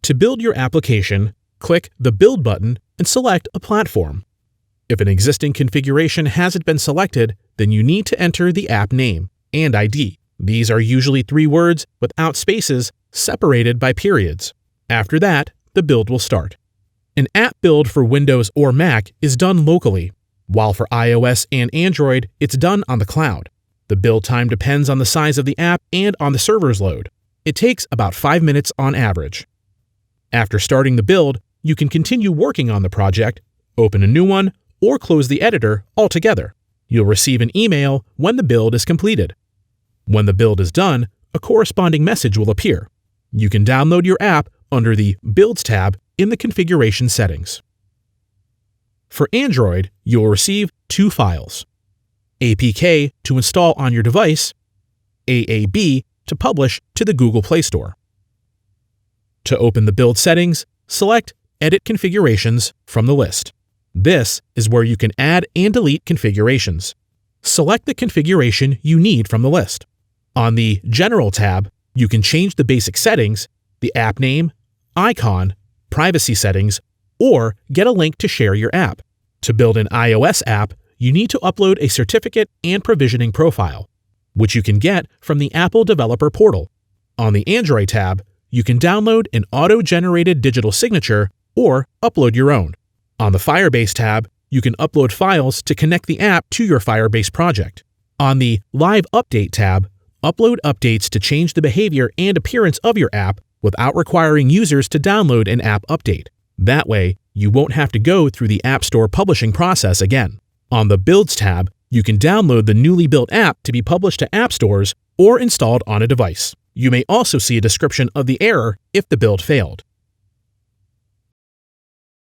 To build your application, click the Build button and select a platform. If an existing configuration hasn't been selected, then you need to enter the app name and ID. These are usually 3 words without spaces, separated by periods. After that, the build will start. An app build for Windows or Mac is done locally, while for iOS and Android, it's done on the cloud. The build time depends on the size of the app and on the server's load. It takes about 5 minutes on average. After starting the build, you can continue working on the project, open a new one, or close the editor altogether. You'll receive an email when the build is completed. When the build is done, a corresponding message will appear. You can download your app under the Builds tab in the configuration settings. For Android, you'll receive 2 files: APK to install on your device, AAB to publish to the Google Play Store. To open the build settings, select Edit Configurations from the list. This is where you can add and delete configurations. Select the configuration you need from the list. On the General tab, you can change the basic settings, the app name, icon, privacy settings, or get a link to share your app. To build an iOS app, you need to upload a certificate and provisioning profile, which you can get from the Apple Developer Portal. On the Android tab, you can download an auto-generated digital signature or upload your own. On the Firebase tab, you can upload files to connect the app to your Firebase project. On the Live Update tab, upload updates to change the behavior and appearance of your app without requiring users to download an app update. That way, you won't have to go through the App Store publishing process again. On the Builds tab, you can download the newly built app to be published to app stores or installed on a device. You may also see a description of the error if the build failed.